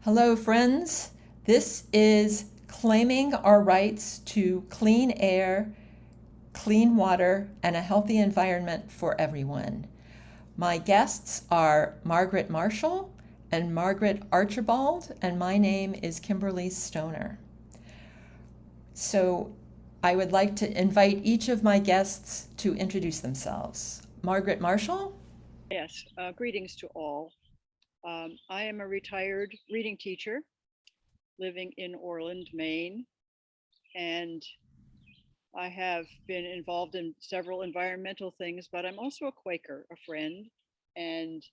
Hello, friends. This is Claiming Our Rights to Clean Air, Clean Water, and a Healthy Environment for Everyone. My guests are Margaret Marshall and Margaret Archibald, and my name is Kimberly Stoner. So I would like to invite each of my guests to introduce themselves. Margaret Marshall? Yes, greetings to all. I am a retired reading teacher living in Orland, Maine, and I have been involved in several environmental things, but I'm also a Quaker, a friend, and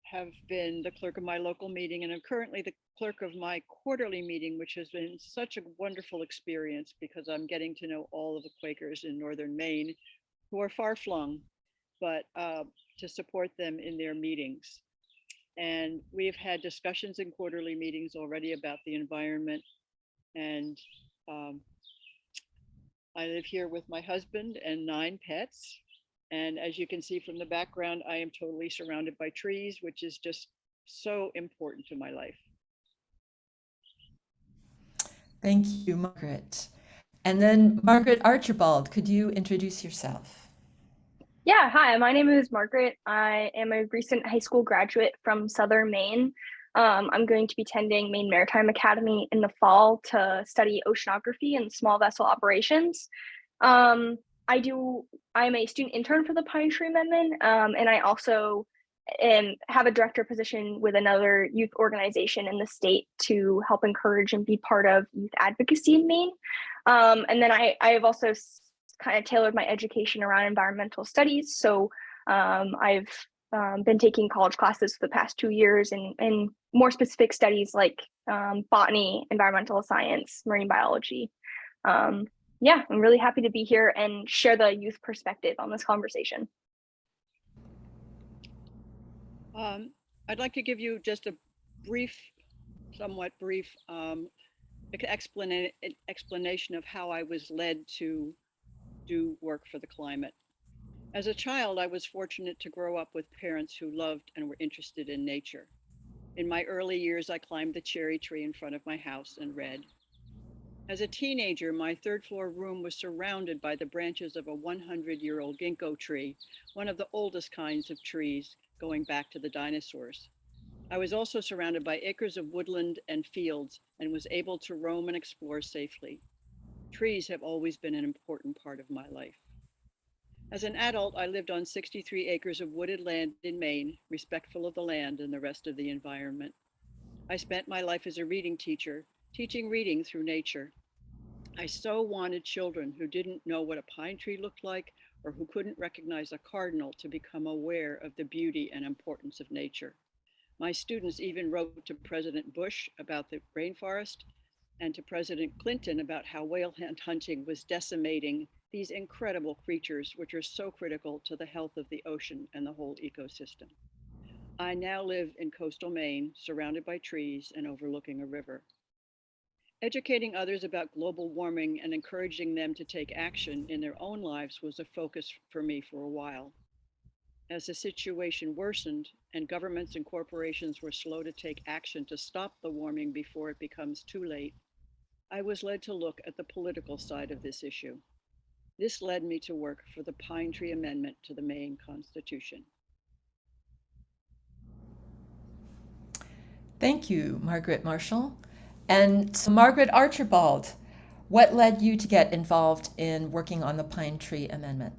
have been the clerk of my local meeting, and I'm currently the clerk of my quarterly meeting, which has been such a wonderful experience because I'm getting to know all of the Quakers in northern Maine who are far flung, but to support them in their meetings. And we've had discussions in quarterly meetings already about the environment. And um, I live here with my husband and 9 pets. And as you can see from the background, I am totally surrounded by trees, which is just so important to my life. Thank you, Margaret. And then Margaret Archibald, could you introduce yourself? Yeah, hi, my name is Margaret. I am a recent high school graduate from Southern Maine. I'm going to be attending Maine Maritime Academy in the fall to study oceanography and small vessel operations. Um, I'm a student intern for the Pine Tree Amendment, and I also have a director position with another youth organization in the state to help encourage and be part of youth advocacy in Maine. And then I have also kind of tailored my education around environmental studies. So I've been taking college classes for the past 2 years in more specific studies like botany, environmental science, marine biology. Yeah, I'm really happy to be here and share the youth perspective on this conversation. Um, I'd like to give you just a brief, somewhat brief explanation of how I was led to do work for the climate. As a child, I was fortunate to grow up with parents who loved and were interested in nature. In my early years, I climbed the cherry tree in front of my house and read. As a teenager, my third floor room was surrounded by the branches of a 100-year-old ginkgo tree, one of the oldest kinds of trees going back to the dinosaurs. I was also surrounded by acres of woodland and fields and was able to roam and explore safely. Trees have always been an important part of my life. As an adult, I lived on 63 acres of wooded land in Maine, respectful of the land and the rest of the environment. I spent my life as a reading teacher, teaching reading through nature. I so wanted children who didn't know what a pine tree looked like or who couldn't recognize a cardinal to become aware of the beauty and importance of nature. My students even wrote to President Bush about the rainforest and to President Clinton about how whale hunting was decimating these incredible creatures, which are so critical to the health of the ocean and the whole ecosystem. I now live in coastal Maine, surrounded by trees and overlooking a river. Educating others about global warming and encouraging them to take action in their own lives was a focus for me for a while. As the situation worsened and governments and corporations were slow to take action to stop the warming before it becomes too late, I was led to look at the political side of this issue. This led me to work for the Pine Tree Amendment to the Maine Constitution. Thank you, Margaret Marshall. And so, Margaret Archibald, what led you to get involved in working on the Pine Tree Amendment?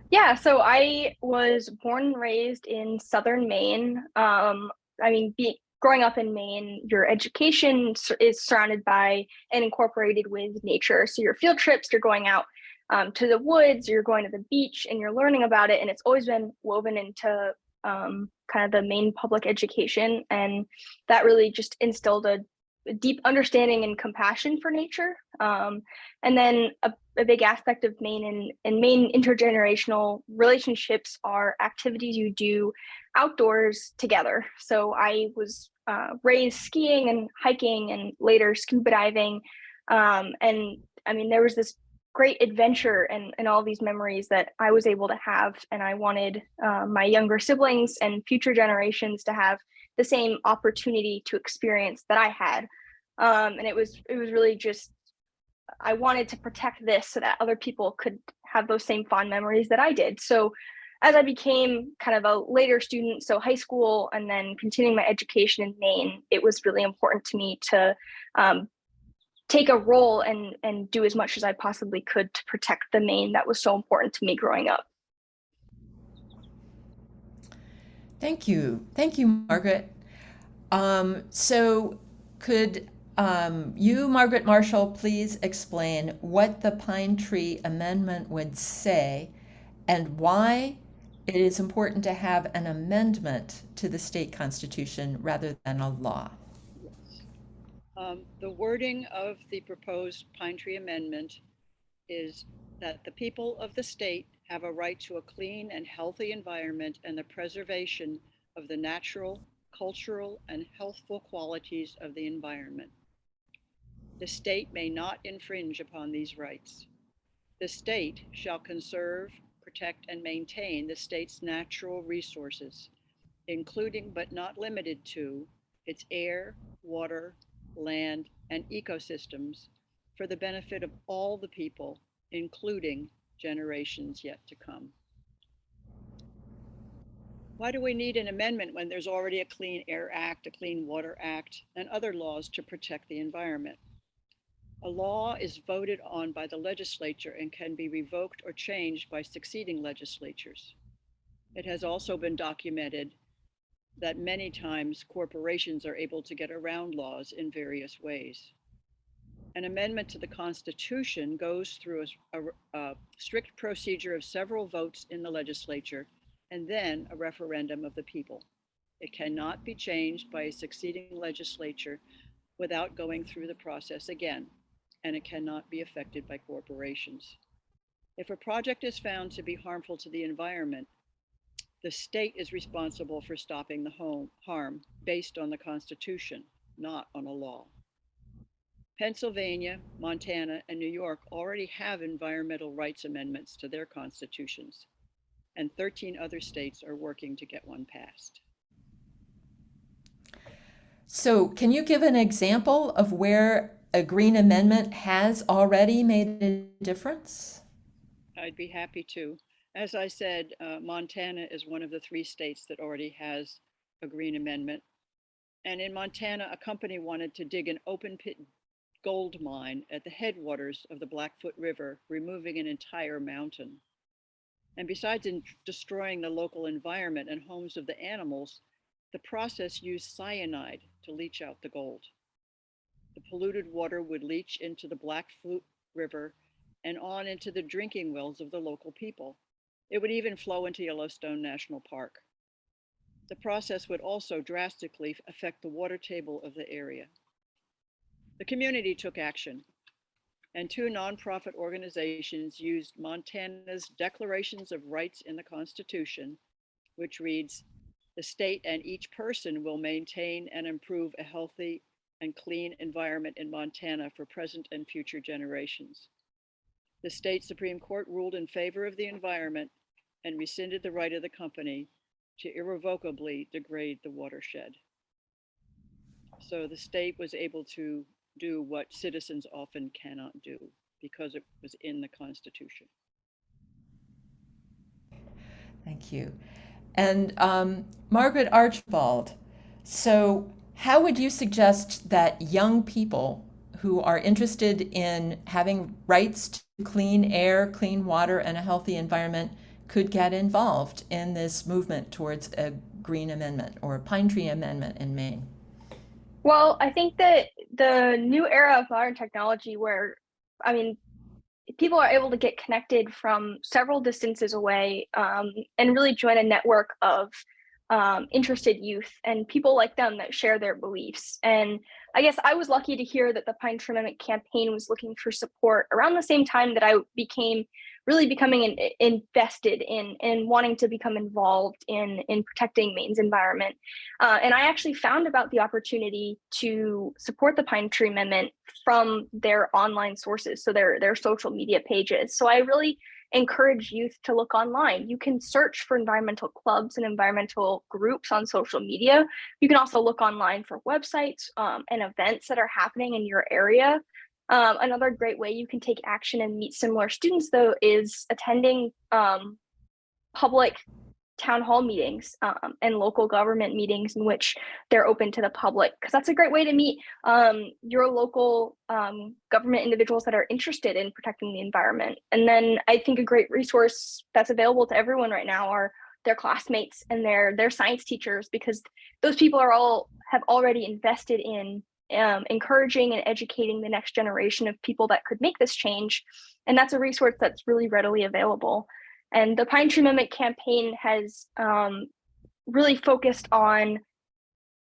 Yeah, so I was born and raised in Southern Maine. Growing up in Maine, your education is surrounded by and incorporated with nature. So your field trips, you're going out to the woods, you're going to the beach, and you're learning about it. And it's always been woven into kind of the Maine public education, and that really just instilled a deep understanding and compassion for nature. And then a big aspect of Maine and Maine intergenerational relationships are activities you do outdoors together. So I was raised skiing and hiking and later scuba diving. And I mean, there was this great adventure and all these memories that I was able to have. And I wanted my younger siblings and future generations to have the same opportunity to experience that I had. And it was really just, I wanted to protect this so that other people could have those same fond memories that I did. So as I became kind of a later student, so high school and then continuing my education in Maine, it was really important to me to take a role and do as much as I possibly could to protect the Maine that was so important to me growing up. Thank you. Thank you, Margaret. So could you, Margaret Marshall, please explain what the Pine Tree Amendment would say and why it is important to have an amendment to the state constitution rather than a law? Yes. The wording of the proposed Pine Tree Amendment is that the people of the state have a right to a clean and healthy environment and the preservation of the natural, cultural, and healthful qualities of the environment. The state may not infringe upon these rights. The state shall conserve, protect, and maintain the state's natural resources, including but not limited to its air, water, land, and ecosystems for the benefit of all the people, including generations yet to come. Why do we need an amendment when there's already a Clean Air Act, a Clean Water Act, and other laws to protect the environment? A law is voted on by the legislature and can be revoked or changed by succeeding legislatures. It has also been documented that many times corporations are able to get around laws in various ways. An amendment to the Constitution goes through a strict procedure of several votes in the legislature and then a referendum of the people. It cannot be changed by a succeeding legislature without going through the process again, and it cannot be affected by corporations. If a project is found to be harmful to the environment, the state is responsible for stopping the harm based on the Constitution, not on a law. Pennsylvania, Montana, and New York already have environmental rights amendments to their constitutions, and 13 other states are working to get one passed. So can you give an example of where a green amendment has already made a difference? I'd be happy to. As I said, Montana is one of the 3 states that already has a green amendment. And in Montana, a company wanted to dig an open pit gold mine at the headwaters of the Blackfoot River, removing an entire mountain. And besides destroying the local environment and homes of the animals, the process used cyanide to leach out the gold. The polluted water would leach into the Blackfoot River and on into the drinking wells of the local people. It would even flow into Yellowstone National Park. The process would also drastically affect the water table of the area. The community took action, and 2 nonprofit organizations used Montana's Declarations of Rights in the Constitution, which reads, "The state and each person will maintain and improve a healthy and clean environment in Montana for present and future generations." The state Supreme Court ruled in favor of the environment and rescinded the right of the company to irrevocably degrade the watershed. So the state was able to do what citizens often cannot do because it was in the Constitution. Thank you. And Margaret Archibald, so how would you suggest that young people who are interested in having rights to clean air, clean water, and a healthy environment could get involved in this movement towards a green amendment or a pine tree amendment in Maine? Well, I think that the new era of modern technology where, I mean, people are able to get connected from several distances away, and really join a network of interested youth and people like them that share their beliefs. And I guess I was lucky to hear that the Pine Tree Amendment campaign was looking for support around the same time that I becoming invested in wanting to become involved in protecting Maine's environment. And I actually found about the opportunity to support the Pine Tree Amendment from their online sources, so their social media pages. So I really encourage youth to look online. You can search for environmental clubs and environmental groups on social media. You can also look online for websites and events that are happening in your area. Another great way you can take action and meet similar students, though, is attending public town hall meetings and local government meetings in which they're open to the public, because that's a great way to meet your local government individuals that are interested in protecting the environment. And then I think a great resource that's available to everyone right now are their classmates and their science teachers, because those people have already invested in encouraging and educating the next generation of people that could make this change. And that's a resource that's really readily available. And the Pine Tree Amendment campaign has really focused on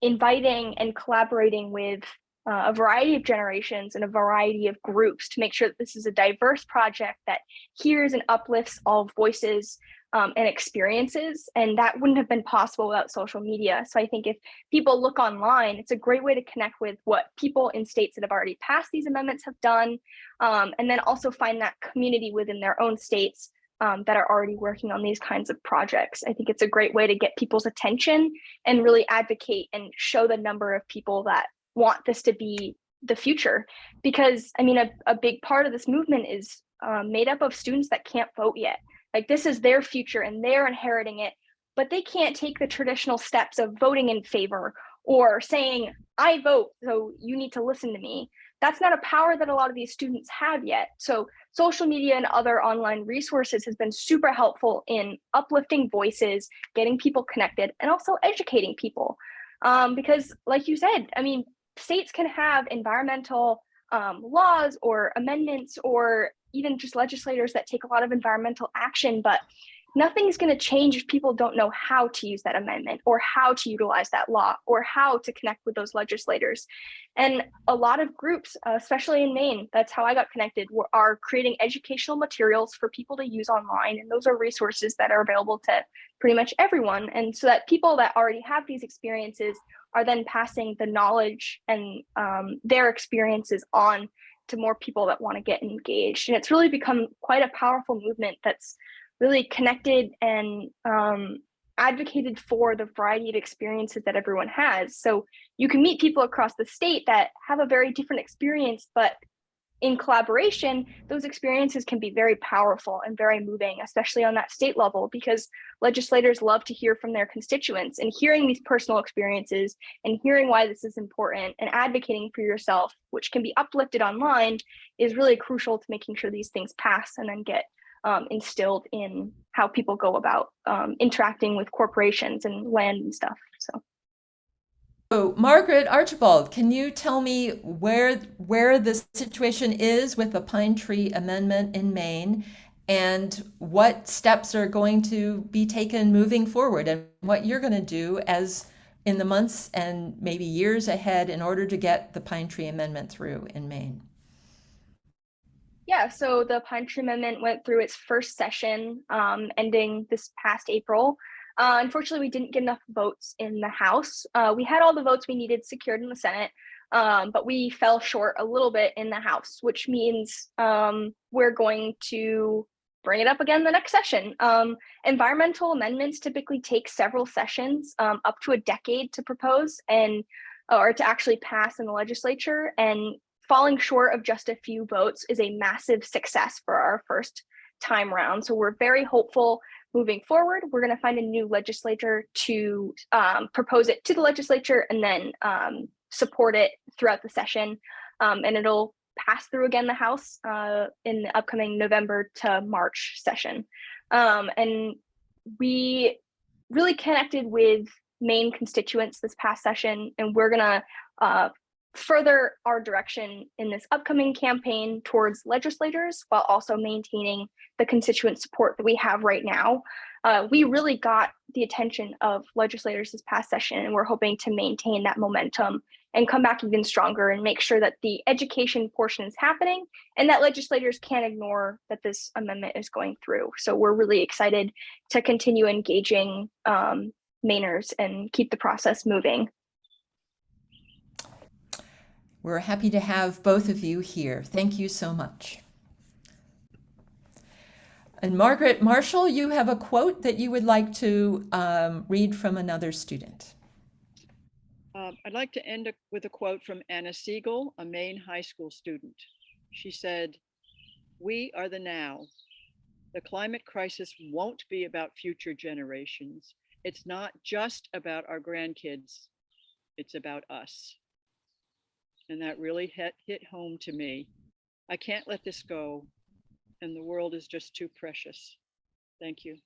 inviting and collaborating with a variety of generations and a variety of groups to make sure that this is a diverse project that hears and uplifts all voices and experiences. And that wouldn't have been possible without social media. So I think if people look online, it's a great way to connect with what people in states that have already passed these amendments have done, and then also find that community within their own states that are already working on these kinds of projects. I think it's a great way to get people's attention and really advocate and show the number of people that want this to be the future. Because I mean, a big part of this movement is made up of students that can't vote yet. Like, this is their future and they're inheriting it, but they can't take the traditional steps of voting in favor or saying, I vote, so you need to listen to me. That's not a power that a lot of these students have yet. So social media and other online resources has been super helpful in uplifting voices, getting people connected, and also educating people. Because like you said, I mean, states can have environmental laws or amendments, or even just legislators that take a lot of environmental action, but nothing's going to change if people don't know how to use that amendment or how to utilize that law or how to connect with those legislators. And a lot of groups, especially in Maine, that's how I got connected, are creating educational materials for people to use online. And those are resources that are available to pretty much everyone. And so that people that already have these experiences are then passing the knowledge and their experiences on to more people that want to get engaged. And it's really become quite a powerful movement that's really connected and advocated for the variety of experiences that everyone has. So you can meet people across the state that have a very different experience, but in collaboration, those experiences can be very powerful and very moving, especially on that state level, because legislators love to hear from their constituents, and hearing these personal experiences and hearing why this is important and advocating for yourself, which can be uplifted online, is really crucial to making sure these things pass and then get instilled in how people go about interacting with corporations and land and stuff. So, Margaret, Archibald, can you tell me where the situation is with the Pine Tree Amendment in Maine, and what steps are going to be taken moving forward, and what you're going to do as in the months and maybe years ahead in order to get the Pine Tree Amendment through in Maine? Yeah, so the Pine Tree Amendment went through its first session, ending this past April. Unfortunately, we didn't get enough votes in the House. We had all the votes we needed secured in the Senate, but we fell short a little bit in the House, which means we're going to bring it up again the next session. Environmental amendments typically take several sessions, up to a decade to propose or to actually pass in the legislature, and falling short of just a few votes is a massive success for our first time round. So we're very hopeful moving forward. We're going to find a new legislature to propose it to the legislature and then support it throughout the session. And it'll pass through again the House in the upcoming November to March session. And we really connected with Maine constituents this past session, and we're going to further our direction in this upcoming campaign towards legislators while also maintaining the constituent support that we have right now. We really got the attention of legislators this past session, and we're hoping to maintain that momentum and come back even stronger and make sure that the education portion is happening and that legislators can't ignore that this amendment is going through. So we're really excited to continue engaging Mainers and keep the process moving. We're happy to have both of you here. Thank you so much. And Margaret Marshall, you have a quote that you would like to read from another student. I'd like to end with a quote from Anna Siegel, a Maine high school student. She said, "We are the now. The climate crisis won't be about future generations. It's not just about our grandkids, it's about us." And that really hit home to me. I can't let this go, and the world is just too precious. Thank you.